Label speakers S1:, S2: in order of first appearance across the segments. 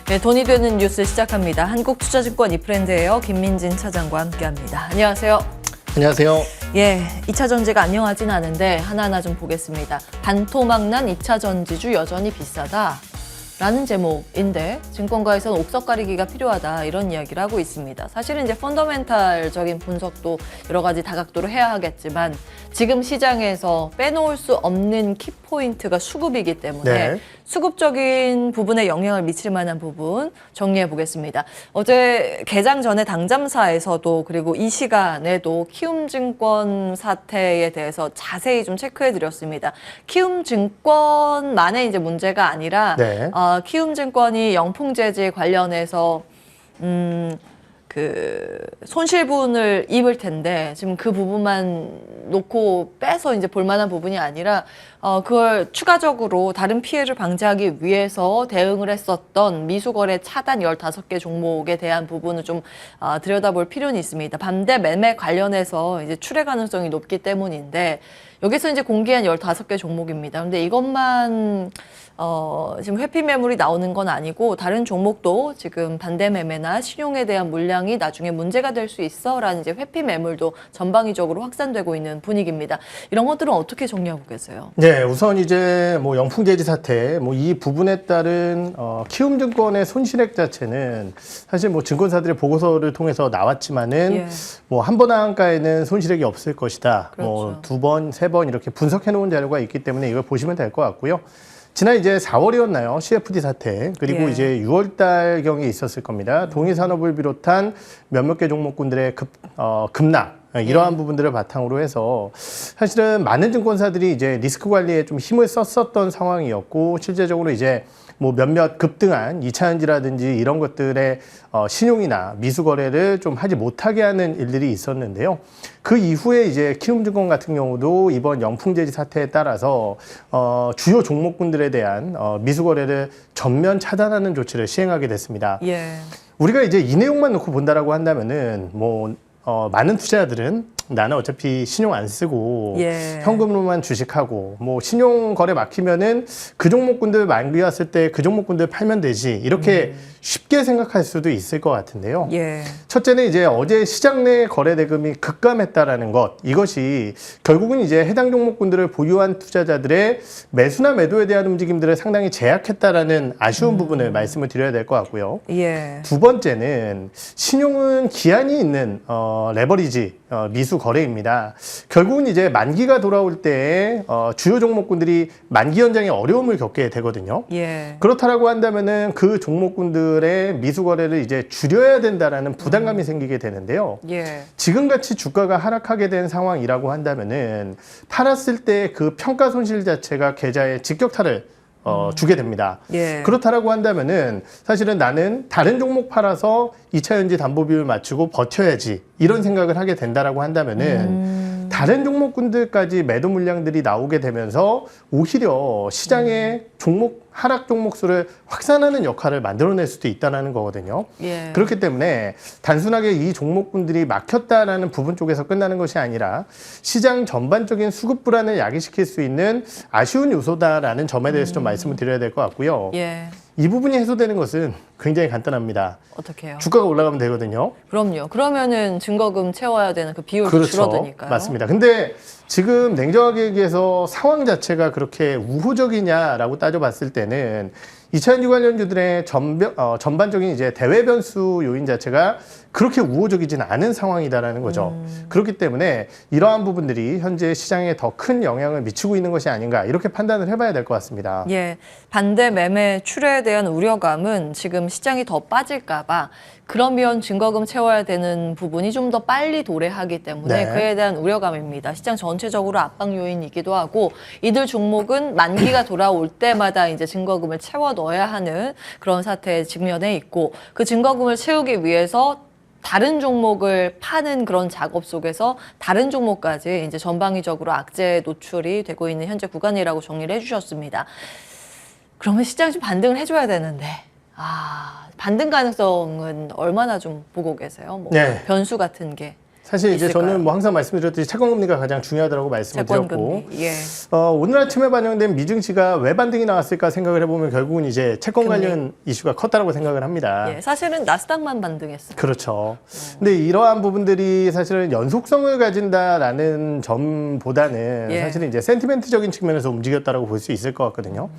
S1: 네, 돈이 되는 뉴스 시작합니다. 한국투자증권 이프렌드예요. 김민진 차장과 함께합니다. 안녕하세요.
S2: 안녕하세요.
S1: 예, 2차 전지가 안녕하진 않은데 하나하나 좀 보겠습니다. 반토막난 2차 전지주 여전히 비싸다. 라는 제목인데 증권가에서는 옥석 가리기가 필요하다 이런 이야기를 하고 있습니다. 사실은 이제 펀더멘탈적인 분석도 여러 가지 다각도로 해야 하겠지만 지금 시장에서 빼놓을 수 없는 키포인트가 수급이기 때문에 수급적인 부분에 영향을 미칠 만한 부분 정리해 보겠습니다. 어제 개장 전에 당잠사에서도 그리고 이 시간에도 키움증권 사태에 대해서 자세히 좀 체크해 드렸습니다. 키움증권만의 이제 문제가 아니라 키움증권이 영풍재질 관련해서 그 손실분을 입을 텐데 지금 그 부분만 놓고 빼서 이제 볼만한 부분이 아니라 그걸 추가적으로 다른 피해를 방지하기 위해서 대응을 했었던 미수거래 차단 15개 종목에 대한 부분을 좀 들여다볼 필요는 있습니다. 반대 매매 관련해서 이제 출회 가능성이 높기 때문인데 여기서 이제 공개한 15개 종목입니다. 근데 이것만 지금 회피 매물이 나오는 건 아니고 다른 종목도 지금 반대 매매나 신용에 대한 물량이 나중에 문제가 될 수 있어라는 이제 회피 매물도 전방위적으로 확산되고 있는 분위기입니다. 이런 것들은 어떻게 정리하고 계세요?
S2: 네, 우선 이제 뭐 영풍재지 사태, 뭐 이 부분에 따른 키움증권의 손실액 자체는 사실 뭐 증권사들의 보고서를 통해서 나왔지만은 뭐 한 번 한가에는 손실액이 없을 것이다.
S1: 그렇죠.
S2: 뭐 2번, 3번 이렇게 분석해 놓은 자료가 있기 때문에 이걸 보시면 될 것 같고요. 지난 이제 4월이었나요? CFD 사태. 그리고 이제 6월달경에 있었을 겁니다. 동해산업을 비롯한 몇몇 개 종목군들의 급락. 이러한 부분들을 바탕으로 해서 사실은 많은 증권사들이 이제 리스크 관리에 좀 힘을 썼었던 상황이었고 실제적으로 이제 뭐 몇몇 급등한 2차전지라든지 이런 것들의 신용이나 미수 거래를 좀 하지 못하게 하는 일들이 있었는데요. 그 이후에 이제 키움증권 같은 경우도 이번 영풍재지 사태에 따라서 주요 종목군들에 대한 미수 거래를 전면 차단하는 조치를 시행하게 됐습니다. 우리가 이제 이 내용만 놓고 본다라고 한다면은 뭐 많은 투자자들은 나는 어차피 신용 안 쓰고 현금으로만 주식하고 뭐 신용 거래 막히면은 그 종목군들 만기 왔을 때 그 종목군들 팔면 되지 이렇게 쉽게 생각할 수도 있을 것 같은데요. 첫째는 이제 어제 시장 내 거래 대금이 급감했다라는 것, 이것이 결국은 이제 해당 종목군들을 보유한 투자자들의 매수나 매도에 대한 움직임들을 상당히 제약했다라는 아쉬운 부분을 말씀을 드려야 될 것 같고요. 두 번째는 신용은 기한이 있는 레버리지 미수 거래입니다. 결국은 이제 만기가 돌아올 때 주요 종목군들이 만기 연장에 어려움을 겪게 되거든요. 그렇다라고 한다면은 그 종목군들의 미수 거래를 이제 줄여야 된다라는 부담감이 생기게 되는데요. 지금같이 주가가 하락하게 된 상황이라고 한다면은 팔았을 때 그 평가 손실 자체가 계좌에 직격탄을 주게 됩니다. 그렇다라고 한다면은 사실은 나는 다른 종목 팔아서 2차전지 담보 비율 맞추고 버텨야지 이런 생각을 하게 된다라고 한다면은 다른 종목군들까지 매도 물량들이 나오게 되면서 오히려 시장의 하락 종목 수를 확산하는 역할을 만들어낼 수도 있다는 거거든요. 그렇기 때문에 단순하게 이 종목군들이 막혔다라는 부분 쪽에서 끝나는 것이 아니라 시장 전반적인 수급 불안을 야기시킬 수 있는 아쉬운 요소다라는 점에 대해서 좀 말씀을 드려야 될 것 같고요. 이 부분이 해소되는 것은 굉장히 간단합니다.
S1: 어떻게 해요?
S2: 주가가 올라가면 되거든요.
S1: 그럼요. 그러면은 증거금 채워야 되는 그 비율도 줄어드니까요.
S2: 맞습니다. 근데 지금 냉정하게 얘기해서 상황 자체가 그렇게 우호적이냐라고 따져봤을 때는 2차전지 관련주들의 전반적인 이제 대외 변수 요인 자체가 그렇게 우호적이진 않은 상황이다라는 거죠. 그렇기 때문에 이러한 부분들이 현재 시장에 더 큰 영향을 미치고 있는 것이 아닌가 이렇게 판단을 해봐야 될 것 같습니다.
S1: 반대 매매 출회에 대한 우려감은 지금 시장이 더 빠질까봐 그러면 증거금 채워야 되는 부분이 좀 더 빨리 도래하기 때문에 그에 대한 우려감입니다. 시장 전체적으로 압박 요인이기도 하고 이들 종목은 만기가 돌아올 때마다 이제 증거금을 채워 넣어야 하는 그런 사태에 직면해 있고 그 증거금을 채우기 위해서 다른 종목을 파는 그런 작업 속에서 다른 종목까지 이제 전방위적으로 악재에 노출이 되고 있는 현재 구간이라고 정리를 해주셨습니다. 그러면 시장이 좀 반등을 해줘야 되는데 반등 가능성은 얼마나 좀 보고 계세요? 뭐 변수 같은 게.
S2: 사실 이제
S1: 있을까요?
S2: 저는 뭐 항상 말씀드렸듯이 채권금리가 가장 중요하다고 말씀을 드렸고,
S1: 채권금리. 예.
S2: 오늘 아침에 반영된 미증시가 왜 반등이 나왔을까 생각을 해보면 결국은 이제 채권
S1: 금리.
S2: 관련 이슈가 컸다고 생각을 합니다.
S1: 예. 사실은 나스닥만 반등했어요.
S2: 그렇죠. 근데 이러한 부분들이 사실은 연속성을 가진다라는 점보다는
S1: 예.
S2: 사실은 이제 센티멘트적인 측면에서 움직였다라고 볼 수 있을 것 같거든요.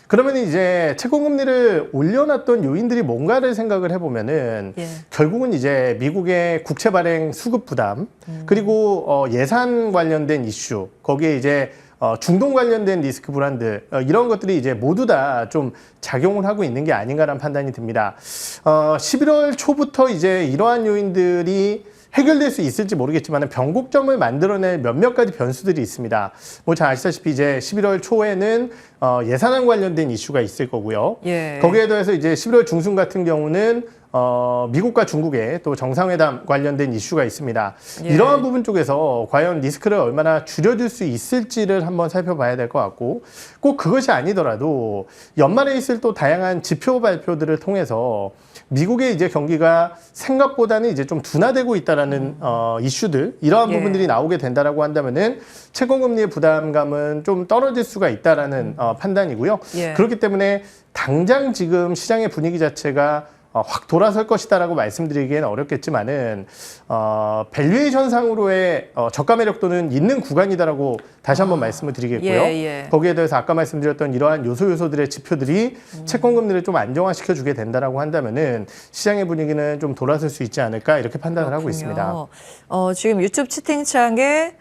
S2: 그러면 이제 채권금리를 올려놨던 요인들이 뭔가를 생각을 해보면은
S1: 예.
S2: 결국은 이제 미국의 국채 발행 수급 부담 그리고 예산 관련된 이슈 거기에 이제 중동 관련된 리스크 불안들 이런 것들이 이제 모두 다 좀 작용을 하고 있는 게 아닌가라는 판단이 듭니다. 11월 초부터 이제 이러한 요인들이 해결될 수 있을지 모르겠지만 변곡점을 만들어낼 몇몇 가지 변수들이 있습니다. 뭐 잘 아시다시피 이제 11월 초에는 예산안 관련된 이슈가 있을 거고요.
S1: 예.
S2: 거기에 더해서 이제 11월 중순 같은 경우는 미국과 중국의 또 정상회담 관련된 이슈가 있습니다.
S1: 예.
S2: 이러한 부분 쪽에서 과연 리스크를 얼마나 줄여줄 수 있을지를 한번 살펴봐야 될 것 같고 꼭 그것이 아니더라도 연말에 있을 또 다양한 지표 발표들을 통해서 미국의 이제 경기가 생각보다는 이제 좀 둔화되고 있다라는 이슈들 이러한
S1: 예.
S2: 부분들이 나오게 된다라고 한다면은 채권금리의 부담감은 좀 떨어질 수가 있다라는 판단이고요.
S1: 예.
S2: 그렇기 때문에 당장 지금 시장의 분위기 자체가 확 돌아설 것이다라고 말씀드리기에는 어렵겠지만은 밸류에이션 상으로의 저가 매력도는 있는 구간이다라고 다시 한번 말씀을 드리겠고요.
S1: 예.
S2: 거기에 대해서 아까 말씀드렸던 이러한 요소들의 지표들이 채권금리를 좀 안정화시켜 주게 된다라고 한다면은 시장의 분위기는 좀 돌아설 수 있지 않을까 이렇게 판단을 하고 있습니다.
S1: 지금 유튜브 채팅창에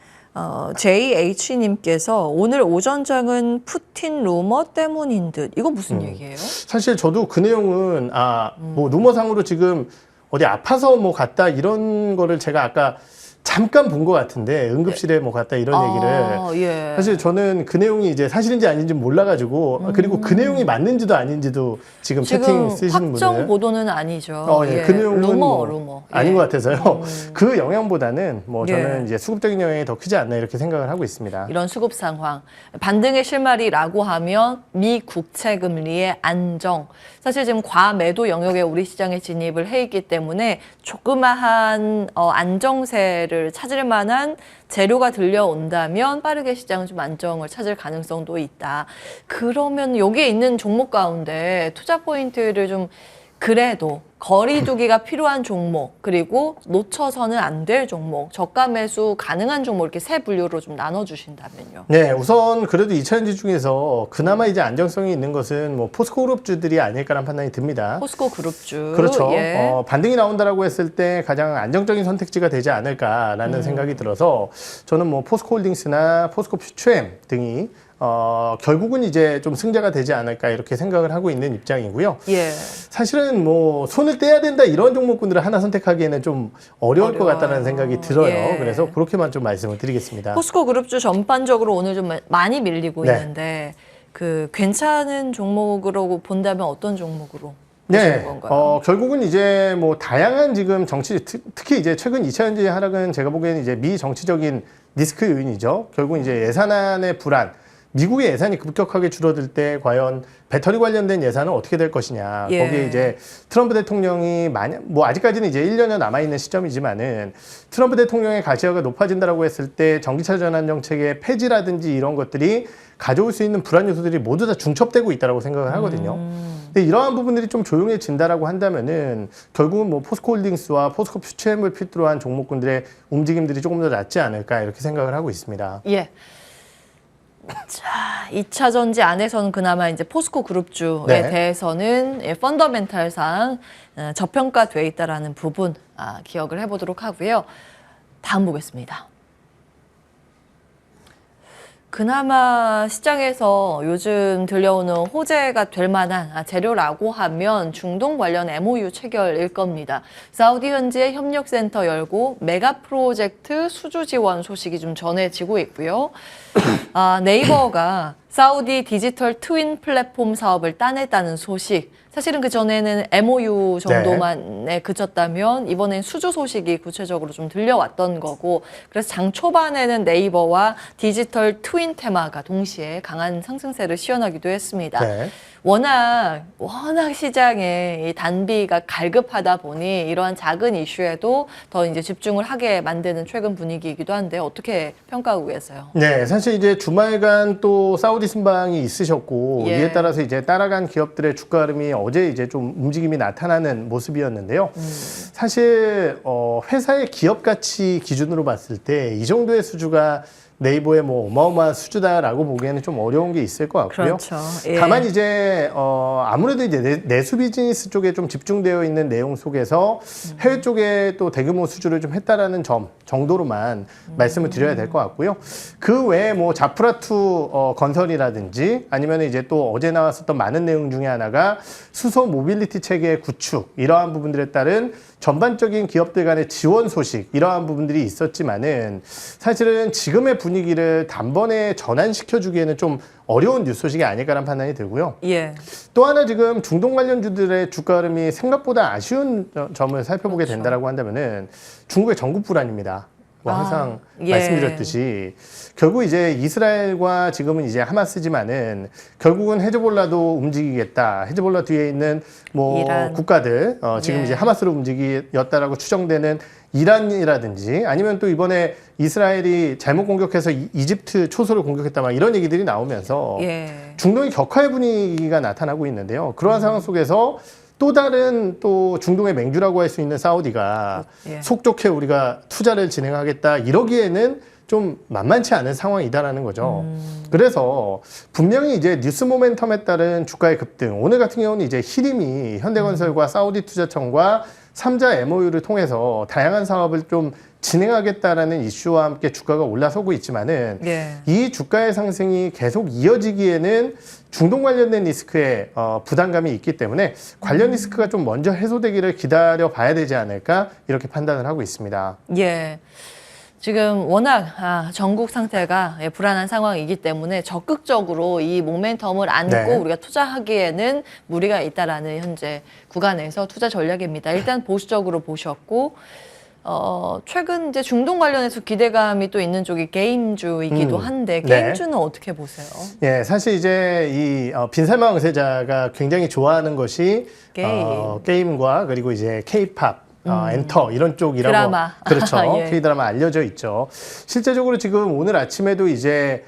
S1: JH님께서 오늘 오전장은 푸틴 루머 때문인 듯. 이거 무슨 얘기예요?
S2: 사실 저도 그 내용은 뭐 루머상으로 지금 어디 아파서 뭐 갔다 이런 거를 제가 아까 잠깐 본 것 같은데 응급실에 뭐 갔다 이런 얘기를
S1: 예.
S2: 사실 저는 그 내용이 이제 사실인지 아닌지 몰라가지고 그리고 그 내용이 맞는지도 아닌지도 지금 채팅 쓰시는
S1: 확정
S2: 분들
S1: 보도는 아니죠.
S2: 예. 그 내용은
S1: 루머.
S2: 아닌
S1: 예.
S2: 것 같아서요. 그 영향보다는 뭐 저는
S1: 예.
S2: 이제 수급적인 영향이 더 크지 않나 이렇게 생각을 하고 있습니다.
S1: 이런 수급 상황, 반등의 실마리라고 하면 미 국채 금리의 안정. 사실 지금 과매도 영역에 우리 시장에 진입을 해 있기 때문에 조그마한 안정세를 찾을 만한 재료가 들려온다면 빠르게 시장은 좀 안정을 찾을 가능성도 있다. 그러면 여기에 있는 종목 가운데 투자 포인트를 좀 그래도 거리두기가 필요한 종목, 그리고 놓쳐서는 안 될 종목, 저가 매수 가능한 종목 이렇게 세 분류로 좀 나눠주신다면요.
S2: 네, 우선 그래도 2차전지 중에서 그나마 이제 안정성이 있는 것은 뭐 포스코 그룹주들이 아닐까라는 판단이 듭니다.
S1: 포스코 그룹주.
S2: 그렇죠.
S1: 예.
S2: 반등이 나온다라고 했을 때 가장 안정적인 선택지가 되지 않을까라는 생각이 들어서 저는 뭐 포스코 홀딩스나 포스코 퓨처엠 등이 결국은 이제 좀 승자가 되지 않을까 이렇게 생각을 하고 있는 입장이고요.
S1: 예.
S2: 사실은 뭐 손을 떼야 된다 이런 종목군들을 하나 선택하기에는 좀 어려울 것 같다는 생각이 들어요.
S1: 예.
S2: 그래서 그렇게만 좀 말씀을 드리겠습니다.
S1: 포스코 그룹주 전반적으로 오늘 좀 많이 밀리고
S2: 네.
S1: 있는데 그 괜찮은 종목으로 본다면 어떤 종목으로
S2: 네,
S1: 보시는 건가요?
S2: 결국은 이제 뭐 다양한 지금 정치, 특히 이제 최근 2차전지 하락은 제가 보기에는 이제 미정치적인 리스크 요인이죠. 결국 이제 예산안의 불안, 미국의 예산이 급격하게 줄어들 때 과연 배터리 관련된 예산은 어떻게 될 것이냐.
S1: 예.
S2: 거기에 이제 트럼프 대통령이 뭐 아직까지는 이제 1년여 남아있는 시점이지만은 트럼프 대통령의 가시화가 높아진다라고 했을 때 전기차 전환 정책의 폐지라든지 이런 것들이 가져올 수 있는 불안 요소들이 모두 다 중첩되고 있다라고 생각을 하거든요. 근데 이러한 부분들이 좀 조용해진다라고 한다면은 결국은 뭐 포스코 홀딩스와 포스코 퓨처엠을 필두로 한 종목군들의 움직임들이 조금 더 낫지 않을까 이렇게 생각을 하고 있습니다.
S1: 예. 자, 2차 전지 안에서는 그나마 이제 포스코 그룹주에
S2: 네.
S1: 대해서는 펀더멘탈상 저평가돼 있다라는 부분 기억을 해보도록 하고요. 다음 보겠습니다. 그나마 시장에서 요즘 들려오는 호재가 될 만한 재료라고 하면 중동 관련 MOU 체결일 겁니다. 사우디 현지에 협력센터 열고 메가 프로젝트 수주 지원 소식이 좀 전해지고 있고요. 네이버가 사우디 디지털 트윈 플랫폼 사업을 따냈다는 소식. 사실은 그 전에는 MOU 정도만에 그쳤다면 이번엔 수주 소식이 구체적으로 좀 들려왔던 거고, 그래서 장 초반에는 네이버와 디지털 트윈 테마가 동시에 강한 상승세를 시현하기도 했습니다.
S2: 네.
S1: 워낙 시장에 이 단비가 갈급하다 보니 이러한 작은 이슈에도 더 이제 집중을 하게 만드는 최근 분위기이기도 한데 어떻게 평가하고 계세요?
S2: 네, 사실 이제 주말간 또 사우디 순방이 있으셨고
S1: 예.
S2: 이에 따라서 이제 따라간 기업들의 주가 흐름이 어제 이제 좀 움직임이 나타나는 모습이었는데요. 사실 회사의 기업 가치 기준으로 봤을 때 이 정도의 수주가 네이버의 뭐 어마어마한 수주다라고 보기에는 좀 어려운 게 있을 것 같고요.
S1: 그렇죠. 예.
S2: 다만 이제 아무래도 이제 내수 비즈니스 쪽에 좀 집중되어 있는 내용 속에서 해외 쪽에 또 대규모 수주를 좀 했다라는 점 정도로만 말씀을 드려야 될 것 같고요. 그 외에 뭐 자프라투 건설이라든지 아니면 이제 또 어제 나왔었던 많은 내용 중에 하나가 수소 모빌리티 체계의 구축, 이러한 부분들에 따른 전반적인 기업들 간의 지원 소식, 이러한 부분들이 있었지만은 사실은 지금의 분위기를 단번에 전환시켜주기에는 좀 어려운 뉴스 소식이 아닐까라는 판단이 들고요.
S1: 예.
S2: 또 하나 지금 중동 관련주들의 주가 흐름이 생각보다 아쉬운 점을 살펴보게 된다라고 한다면은 중국의 전국 불안입니다. 뭐 항상
S1: 예.
S2: 말씀드렸듯이 결국 이제 이스라엘과 지금은 이제 하마스지만은 결국은 헤즈볼라도 움직이겠다. 헤즈볼라 뒤에 있는 뭐
S1: 이란.
S2: 국가들 지금
S1: 예.
S2: 이제 하마스로 움직이었다라고 추정되는 이란이라든지 아니면 또 이번에 이스라엘이 잘못 공격해서 이집트 초소를 공격했다 막 이런 얘기들이 나오면서
S1: 예.
S2: 중동의 격화의 분위기가 나타나고 있는데요. 그러한 상황 속에서 또 다른 또 중동의 맹주라고 할 수 있는 사우디가
S1: 예.
S2: 속 좋게 우리가 투자를 진행하겠다 이러기에는 좀 만만치 않은 상황이다라는 거죠. 그래서 분명히 이제 뉴스 모멘텀에 따른 주가의 급등, 오늘 같은 경우는 이제 히림이 현대건설과 사우디 투자청과 3자 MOU를 통해서 다양한 사업을 좀 진행하겠다라는 이슈와 함께 주가가 올라서고 있지만은
S1: 예.
S2: 이 주가의 상승이 계속 이어지기에는 중동 관련된 리스크에 부담감이 있기 때문에 관련 리스크가 좀 먼저 해소되기를 기다려 봐야 되지 않을까 이렇게 판단을 하고 있습니다.
S1: 예. 지금 워낙 전국 상태가 불안한 상황이기 때문에 적극적으로 이 모멘텀을 안고
S2: 네.
S1: 우리가 투자하기에는 무리가 있다라는 현재 구간에서 투자 전략입니다. 일단 보수적으로 보셨고 최근 이제 중동 관련해서 기대감이 또 있는 쪽이 게임주이기도 한데 게임주는 어떻게 보세요?
S2: 예, 사실 이제 이 빈살만 응세자가 굉장히 좋아하는 것이 게임과 그리고 이제 K-팝 엔터 이런 쪽이라고
S1: 드라마.
S2: 그렇죠.
S1: 예.
S2: K-드라마 알려져 있죠. 실제적으로 지금 오늘 아침에도 이제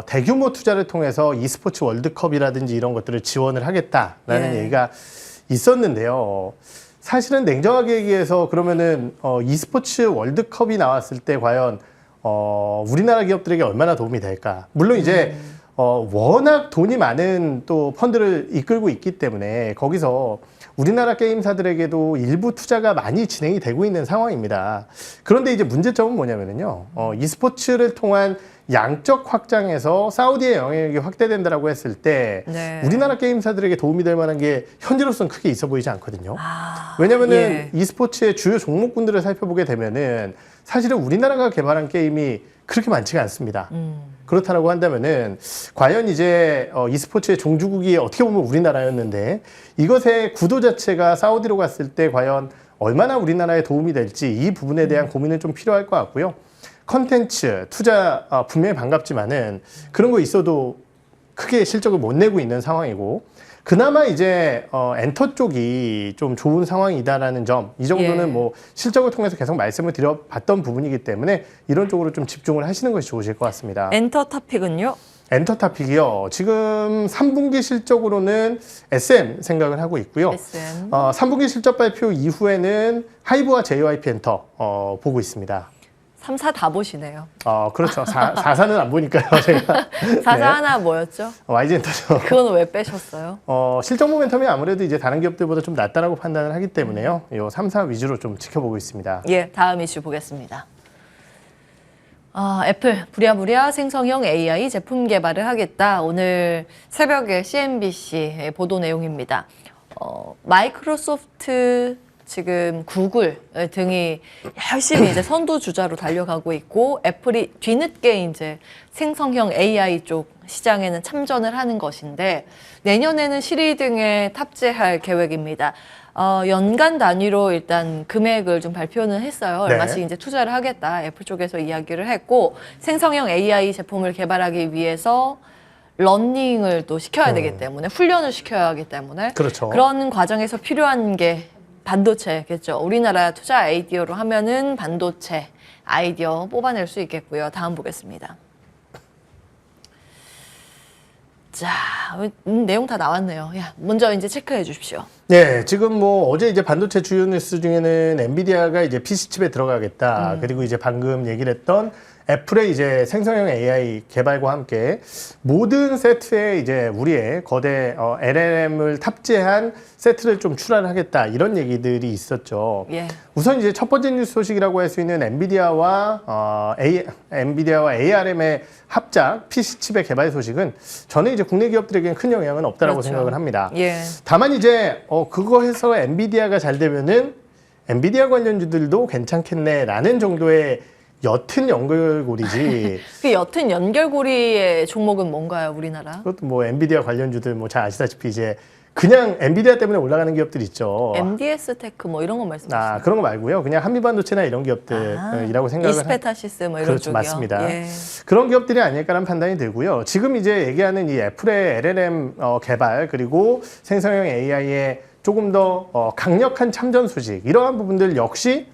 S2: 대규모 투자를 통해서 e스포츠 월드컵이라든지 이런 것들을 지원을 하겠다라는
S1: 예.
S2: 얘기가 있었는데요. 사실은 냉정하게 얘기해서 그러면은 e스포츠 월드컵이 나왔을 때 과연 우리나라 기업들에게 얼마나 도움이 될까? 물론 이제 워낙 돈이 많은 또 펀드를 이끌고 있기 때문에 거기서 우리나라 게임사들에게도 일부 투자가 많이 진행이 되고 있는 상황입니다. 그런데 이제 문제점은 뭐냐면요. e스포츠를 통한 양적 확장에서 사우디의 영향력이 확대된다라고 했을 때
S1: 네.
S2: 우리나라 게임사들에게 도움이 될 만한 게 현재로서는 크게 있어 보이지 않거든요. 왜냐면은
S1: 예.
S2: e스포츠의 주요 종목군들을 살펴보게 되면은 사실은 우리나라가 개발한 게임이 그렇게 많지가 않습니다. 그렇다라고 한다면은 과연 이제 e스포츠의 종주국이 어떻게 보면 우리나라였는데 이것의 구도 자체가 사우디로 갔을 때 과연 얼마나 우리나라에 도움이 될지 이 부분에 대한 고민은 좀 필요할 것 같고요. 컨텐츠, 투자 분명히 반갑지만은 그런 거 있어도 크게 실적을 못 내고 있는 상황이고 그나마 이제 엔터 쪽이 좀 좋은 상황이다라는 점, 이 정도는
S1: 예.
S2: 뭐 실적을 통해서 계속 말씀을 드려봤던 부분이기 때문에 이런 쪽으로 좀 집중을 하시는 것이 좋으실 것 같습니다.
S1: 엔터 토픽은요?
S2: 엔터타픽이요. 지금 3분기 실적으로는 SM 생각을 하고 있고요.
S1: SM.
S2: 3분기 실적 발표 이후에는 하이브와 JYP 엔터 보고 있습니다.
S1: 3, 4 다 보시네요.
S2: 그렇죠. 4사는 안 보니까요, 제가.
S1: 4사
S2: 네.
S1: 하나 뭐였죠?
S2: YG엔터죠.
S1: 그건 왜 빼셨어요?
S2: 실적 모멘텀이 아무래도 이제 다른 기업들보다 좀 낫다라고 판단을 하기 때문에요. 요 3사 위주로 좀 지켜보고 있습니다.
S1: 예, 다음 이슈 보겠습니다. 애플 부랴부랴 생성형 AI 제품 개발을 하겠다. 오늘 새벽에 CNBC 보도 내용입니다. 마이크로소프트 지금 구글 등이 열심히 이제 선두 주자로 달려가고 있고 애플이 뒤늦게 이제 생성형 AI 쪽 시장에는 참전을 하는 것인데 내년에는 시리 등에 탑재할 계획입니다. 연간 단위로 일단 금액을 좀 발표는 했어요.
S2: 네.
S1: 얼마씩 이제 투자를 하겠다. 애플 쪽에서 이야기를 했고 생성형 AI 제품을 개발하기 위해서 러닝을 또 시켜야 되기 때문에 훈련을 시켜야 하기 때문에
S2: 그렇죠.
S1: 그런 과정에서 필요한 게 반도체겠죠. 우리나라 투자 아이디어로 하면은 반도체 아이디어 뽑아낼 수 있겠고요. 다음 보겠습니다. 자, 내용 다 나왔네요. 야, 먼저 이제 체크해 주십시오.
S2: 네, 지금 뭐 어제 이제 반도체 주요 뉴스 중에는 엔비디아가 이제 PC칩에 들어가겠다. 그리고 이제 방금 얘기를 했던 애플의 이제 생성형 AI 개발과 함께 모든 세트에 이제 우리의 거대 LLM을 탑재한 세트를 좀 출하를 하겠다. 이런 얘기들이 있었죠.
S1: 예.
S2: 우선 이제 첫 번째 뉴스 소식이라고 할 수 있는 엔비디아와 ARM의 합작 PC칩의 개발 소식은 저는 이제 국내 기업들에게는 큰 영향은 없다라고
S1: 그렇죠.
S2: 생각을 합니다.
S1: 예.
S2: 다만 이제 그거 해서 엔비디아가 잘 되면은 엔비디아 관련주들도 괜찮겠네라는 정도의 옅은 연결고리지.
S1: 그 옅은 연결고리의 종목은 뭔가요, 우리나라?
S2: 그것도 뭐 엔비디아 관련주들 뭐 잘 아시다시피 이제 그냥 엔비디아 때문에 올라가는 기업들 있죠.
S1: MDS 테크 뭐 이런 거 말씀하시죠?
S2: 그런 거 말고요. 그냥 한미반도체나 이런 기업들이라고 생각을
S1: 이스페타시스 뭐 이런
S2: 그렇죠,
S1: 쪽이요.
S2: 맞습니다.
S1: 예.
S2: 그런 기업들이 아닐까라는 판단이 들고요. 지금 이제 얘기하는 이 애플의 LLM 개발 그리고 생성형 AI의 조금 더 강력한 참전 소식 이러한 부분들 역시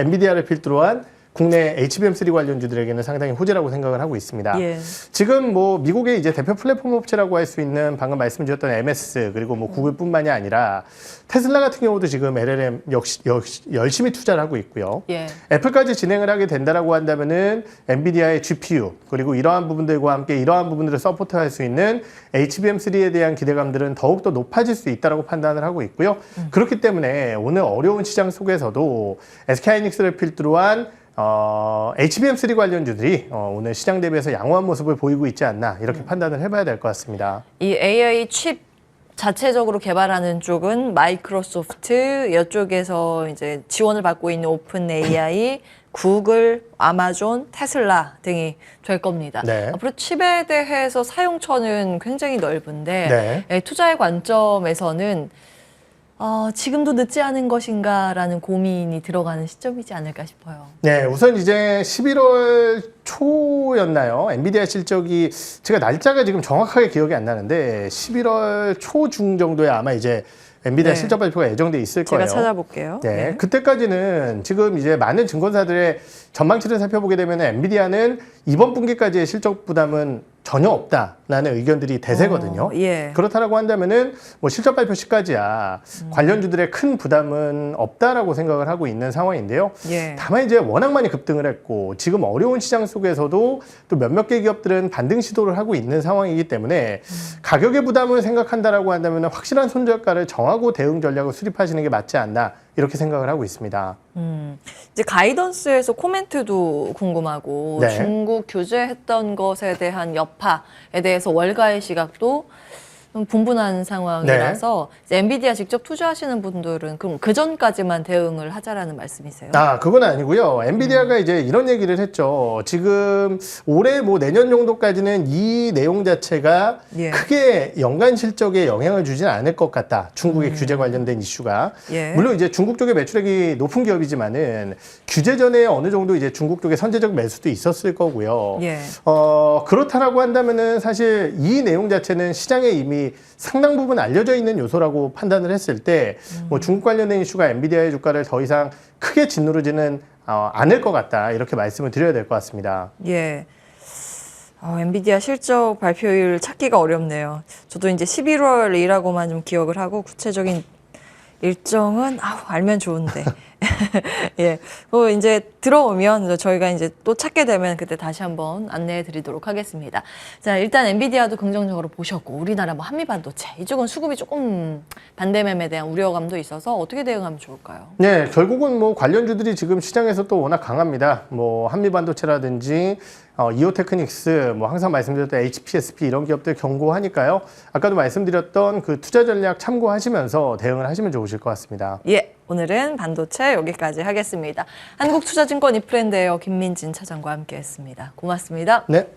S2: 엔비디아를 필두로 한 국내 HBM3 관련주들에게는 상당히 호재라고 생각을 하고 있습니다.
S1: 예.
S2: 지금 뭐 미국의 이제 대표 플랫폼 업체라고 할 수 있는 방금 말씀드렸던 MS 그리고 뭐 구글뿐만이 아니라 테슬라 같은 경우도 지금 LLM 역시 열심히 투자를 하고 있고요.
S1: 예.
S2: 애플까지 진행을 하게 된다라고 한다면은 엔비디아의 GPU 그리고 이러한 부분들과 함께 이러한 부분들을 서포트할 수 있는 HBM3에 대한 기대감들은 더욱 더 높아질 수 있다라고 판단을 하고 있고요. 그렇기 때문에 오늘 어려운 시장 속에서도 SK하이닉스를 필두로 한 HBM3 관련주들이 오늘 시장 대비해서 양호한 모습을 보이고 있지 않나 이렇게 판단을 해봐야 될 것 같습니다.
S1: 이 AI 칩 자체적으로 개발하는 쪽은 마이크로소프트, 이쪽에서 이제 지원을 받고 있는 오픈 AI, 구글, 아마존, 테슬라 등이 될 겁니다.
S2: 네.
S1: 앞으로 칩에 대해서 사용처는 굉장히 넓은데
S2: 네.
S1: 투자의 관점에서는 지금도 늦지 않은 것인가라는 고민이 들어가는 시점이지 않을까 싶어요.
S2: 네, 우선 이제 11월 초였나요? 엔비디아 실적이 제가 날짜가 지금 정확하게 기억이 안 나는데 11월 초중 정도에 아마 이제 엔비디아
S1: 네.
S2: 실적 발표가 예정돼 있을 거예요.
S1: 제가 찾아볼게요.
S2: 네, 그때까지는 지금 이제 많은 증권사들의 전망치를 살펴보게 되면 엔비디아는 이번 분기까지의 실적 부담은 전혀 없다라는 의견들이 대세거든요.
S1: 예.
S2: 그렇다라고 한다면은 뭐 실적 발표 시까지야 관련주들의 큰 부담은 없다라고 생각을 하고 있는 상황인데요.
S1: 예.
S2: 다만 이제 워낙 많이 급등을 했고 지금 어려운 시장 속에서도 또 몇몇 개 기업들은 반등 시도를 하고 있는 상황이기 때문에 가격의 부담을 생각한다라고 한다면 확실한 손절가를 정하고 대응 전략을 수립하시는 게 맞지 않나 이렇게 생각을 하고 있습니다.
S1: 이제 가이던스에서 코멘트도 궁금하고
S2: 네.
S1: 중국 규제했던 것에 대한 여파에 대해서 월가의 시각도 분분한 상황이라서 이제 엔비디아 직접 투자하시는 분들은 그럼 그 전까지만 대응을 하자라는 말씀이세요?
S2: 그건 아니고요. 엔비디아가 이제 이런 얘기를 했죠. 지금 올해 뭐 내년 정도까지는 이 내용 자체가
S1: 예.
S2: 크게 연간 실적에 영향을 주지는 않을 것 같다. 중국의 규제 관련된 이슈가.
S1: 예.
S2: 물론 이제 중국 쪽의 매출액이 높은 기업이지만은 규제 전에 어느 정도 이제 중국 쪽에 선제적 매수도 있었을 거고요.
S1: 예.
S2: 그렇다라고 한다면은 사실 이 내용 자체는 시장에 이미 상당 부분 알려져 있는 요소라고 판단을 했을 때 뭐 중국 관련된 이슈가 엔비디아의 주가를 더 이상 크게 짓누르지는 않을 것 같다 이렇게 말씀을 드려야 될 것 같습니다.
S1: 예. 엔비디아 실적 발표일 찾기가 어렵네요. 저도 이제 11월이라고만 좀 기억을 하고 구체적인 일정은 알면 좋은데. 예. 이제 들어오면 저희가 이제 또 찾게 되면 그때 다시 한번 안내해 드리도록 하겠습니다. 자, 일단 엔비디아도 긍정적으로 보셨고 우리나라 뭐 한미반도체 이쪽은 수급이 조금 반대매매에 대한 우려감도 있어서 어떻게 대응하면 좋을까요?
S2: 네, 결국은 뭐 관련주들이 지금 시장에서 또 워낙 강합니다. 뭐 한미반도체라든지 이오테크닉스, 뭐 항상 말씀드렸던 HPSP 이런 기업들 경고하니까요. 아까도 말씀드렸던 그 투자 전략 참고하시면서 대응을 하시면 좋으실 것 같습니다.
S1: 예, 오늘은 반도체 여기까지 하겠습니다. 한국투자증권 이프랜드에어 김민진 차장과 함께했습니다. 고맙습니다.
S2: 네.